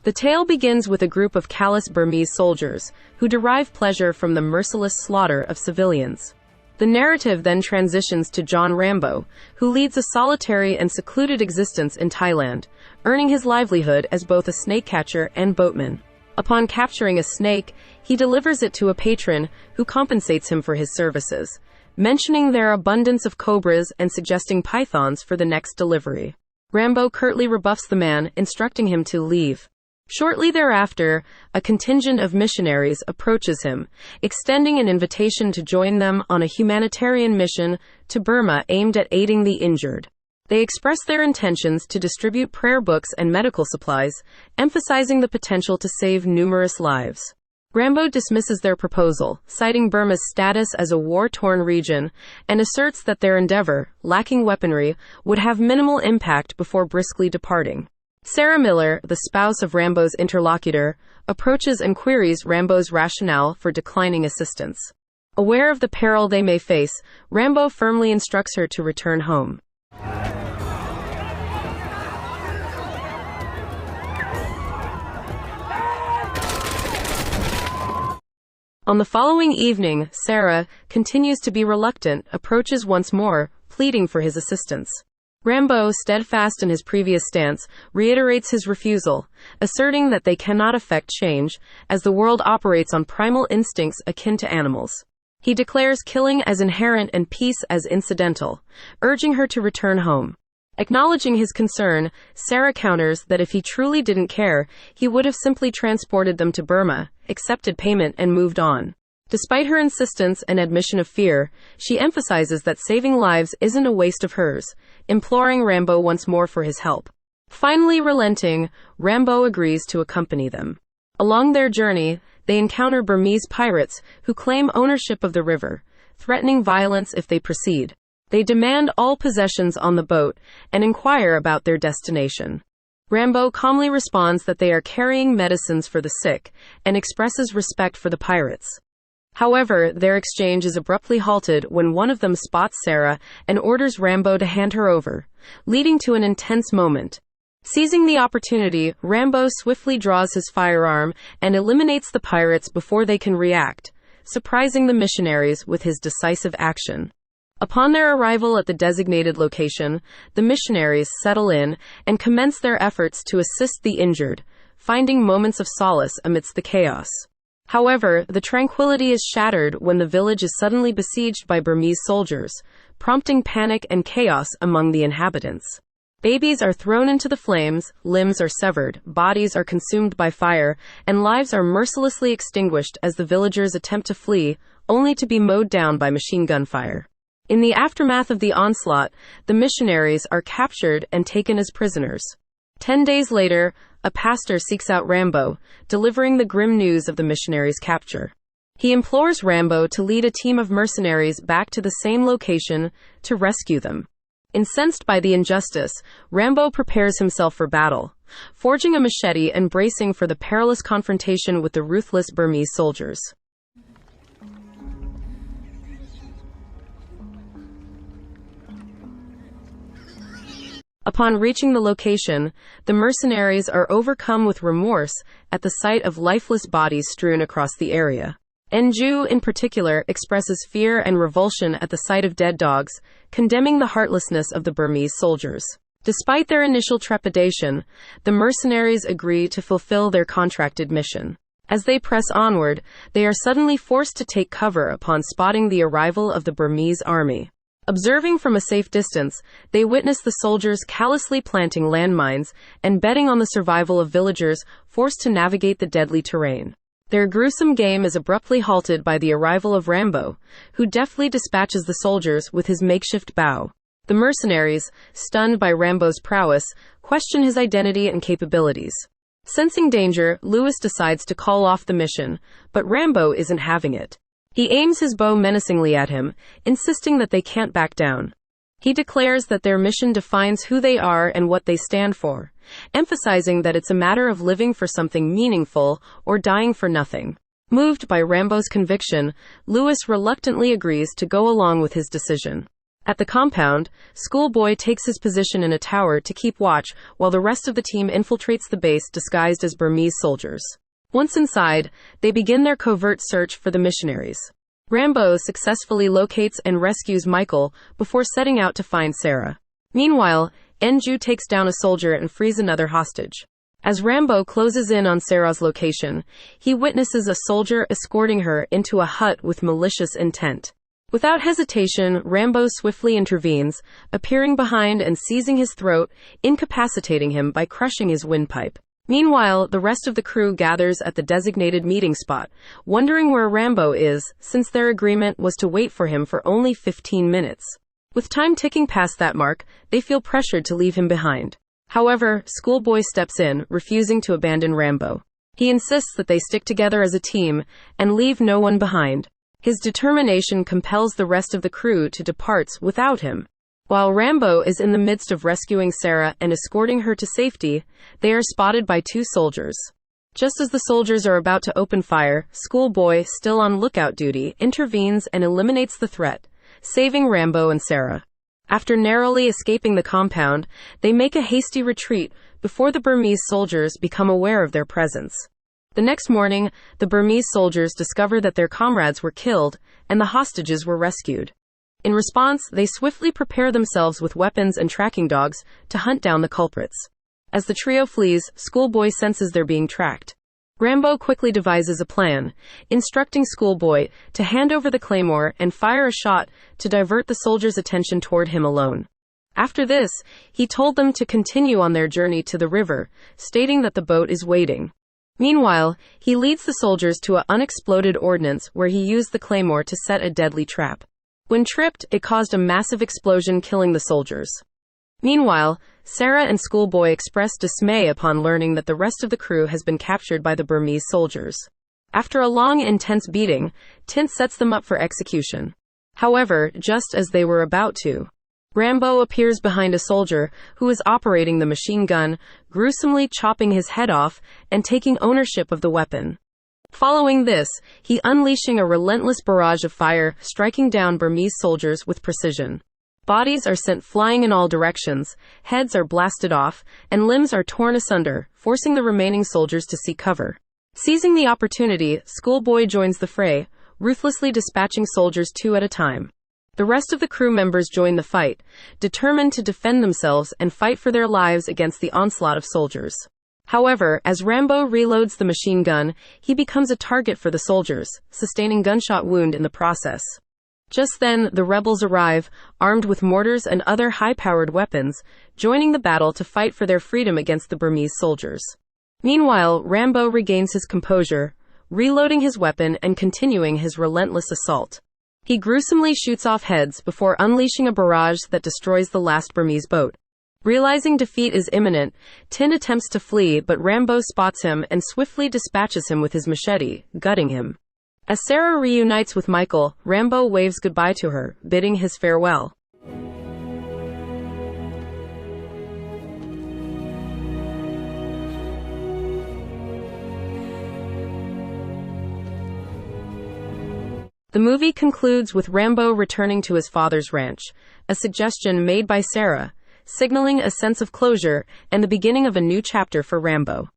The tale begins with a group of callous Burmese soldiers who derive pleasure from the merciless slaughter of civilians. The narrative then transitions to John Rambo, who leads a solitary and secluded existence in Thailand, earning his livelihood as both a snake catcher and boatman. Upon capturing a snake, he delivers it to a patron who compensates him for his services, mentioning their abundance of cobras and suggesting pythons for the next delivery. Rambo curtly rebuffs the man, instructing him to leave. Shortly thereafter, a contingent of missionaries approaches him, extending an invitation to join them on a humanitarian mission to Burma aimed at aiding the injured. They express their intentions to distribute prayer books and medical supplies, emphasizing the potential to save numerous lives. Rambo dismisses their proposal, citing Burma's status as a war-torn region, and asserts that their endeavor, lacking weaponry, would have minimal impact before briskly departing. Sarah Miller, the spouse of Rambo's interlocutor, approaches and queries Rambo's rationale for declining assistance. Aware of the peril they may face, Rambo firmly instructs her to return home. On the following evening, Sarah, continues to be reluctant, approaches once more, pleading for his assistance. Rambo, steadfast in his previous stance, reiterates his refusal, asserting that they cannot effect change, as the world operates on primal instincts akin to animals. He declares killing as inherent and peace as incidental, urging her to return home. Acknowledging his concern, Sarah counters that if he truly didn't care, he would have simply transported them to Burma, accepted payment and moved on. Despite her insistence and admission of fear, she emphasizes that saving lives isn't a waste of hers, imploring Rambo once more for his help. Finally relenting, Rambo agrees to accompany them. Along their journey, they encounter Burmese pirates who claim ownership of the river, threatening violence if they proceed. They demand all possessions on the boat and inquire about their destination. Rambo calmly responds that they are carrying medicines for the sick and expresses respect for the pirates. However, their exchange is abruptly halted when one of them spots Sarah and orders Rambo to hand her over, leading to an intense moment. Seizing the opportunity, Rambo swiftly draws his firearm and eliminates the pirates before they can react, surprising the missionaries with his decisive action. Upon their arrival at the designated location, the missionaries settle in and commence their efforts to assist the injured, finding moments of solace amidst the chaos. However, the tranquility is shattered when the village is suddenly besieged by Burmese soldiers, prompting panic and chaos among the inhabitants. Babies are thrown into the flames, limbs are severed, bodies are consumed by fire, and lives are mercilessly extinguished as the villagers attempt to flee, only to be mowed down by machine gun fire. In the aftermath of the onslaught, the missionaries are captured and taken as prisoners. 10 days later, a pastor seeks out Rambo, delivering the grim news of the missionaries' capture. He implores Rambo to lead a team of mercenaries back to the same location to rescue them. Incensed by the injustice, Rambo prepares himself for battle, forging a machete and bracing for the perilous confrontation with the ruthless Burmese soldiers. Upon reaching the location, the mercenaries are overcome with remorse at the sight of lifeless bodies strewn across the area. Enju, in particular, expresses fear and revulsion at the sight of dead dogs, condemning the heartlessness of the Burmese soldiers. Despite their initial trepidation, the mercenaries agree to fulfill their contracted mission. As they press onward, they are suddenly forced to take cover upon spotting the arrival of the Burmese army. Observing from a safe distance, they witness the soldiers callously planting landmines and betting on the survival of villagers forced to navigate the deadly terrain. Their gruesome game is abruptly halted by the arrival of Rambo, who deftly dispatches the soldiers with his makeshift bow. The mercenaries, stunned by Rambo's prowess, question his identity and capabilities. Sensing danger, Lewis decides to call off the mission, but Rambo isn't having it. He aims his bow menacingly at him, insisting that they can't back down. He declares that their mission defines who they are and what they stand for, emphasizing that it's a matter of living for something meaningful or dying for nothing. Moved by Rambo's conviction, Lewis reluctantly agrees to go along with his decision. At the compound, Schoolboy takes his position in a tower to keep watch while the rest of the team infiltrates the base disguised as Burmese soldiers. Once inside, they begin their covert search for the missionaries. Rambo successfully locates and rescues Michael before setting out to find Sarah. Meanwhile, Enju takes down a soldier and frees another hostage. As Rambo closes in on Sarah's location, he witnesses a soldier escorting her into a hut with malicious intent. Without hesitation, Rambo swiftly intervenes, appearing behind and seizing his throat, incapacitating him by crushing his windpipe. Meanwhile, the rest of the crew gathers at the designated meeting spot, wondering where Rambo is, since their agreement was to wait for him for only 15 minutes. With time ticking past that mark, they feel pressured to leave him behind. However, Schoolboy steps in, refusing to abandon Rambo. He insists that they stick together as a team and leave no one behind. His determination compels the rest of the crew to depart without him. While Rambo is in the midst of rescuing Sarah and escorting her to safety, they are spotted by two soldiers. Just as the soldiers are about to open fire, Schoolboy, still on lookout duty, intervenes and eliminates the threat, saving Rambo and Sarah. After narrowly escaping the compound, they make a hasty retreat before the Burmese soldiers become aware of their presence. The next morning, the Burmese soldiers discover that their comrades were killed and the hostages were rescued. In response, they swiftly prepare themselves with weapons and tracking dogs to hunt down the culprits. As the trio flees, Schoolboy senses they're being tracked. Rambo quickly devises a plan, instructing Schoolboy to hand over the claymore and fire a shot to divert the soldiers' attention toward him alone. After this, he told them to continue on their journey to the river, stating that the boat is waiting. Meanwhile, he leads the soldiers to an unexploded ordnance where he used the claymore to set a deadly trap. When tripped, it caused a massive explosion, killing the soldiers. Meanwhile, Sarah and Schoolboy express dismay upon learning that the rest of the crew has been captured by the Burmese soldiers. After a long, intense beating, Tint sets them up for execution. However, just as they were about to, Rambo appears behind a soldier who is operating the machine gun, gruesomely chopping his head off and taking ownership of the weapon. Following this, he unleashing a relentless barrage of fire, striking down Burmese soldiers with precision. Bodies are sent flying in all directions, heads are blasted off, and limbs are torn asunder, forcing the remaining soldiers to seek cover. Seizing the opportunity, Schoolboy joins the fray, ruthlessly dispatching soldiers two at a time. The rest of the crew members join the fight, determined to defend themselves and fight for their lives against the onslaught of soldiers. However, as Rambo reloads the machine gun, he becomes a target for the soldiers, sustaining gunshot wound in the process. Just then, the rebels arrive, armed with mortars and other high-powered weapons, joining the battle to fight for their freedom against the Burmese soldiers. Meanwhile, Rambo regains his composure, reloading his weapon and continuing his relentless assault. He gruesomely shoots off heads before unleashing a barrage that destroys the last Burmese boat. Realizing defeat is imminent, Tin attempts to flee, but Rambo spots him and swiftly dispatches him with his machete, gutting him. As Sarah reunites with Michael, Rambo waves goodbye to her, bidding his farewell. The movie concludes with Rambo returning to his father's ranch, a suggestion made by Sarah, signaling a sense of closure and the beginning of a new chapter for Rambo.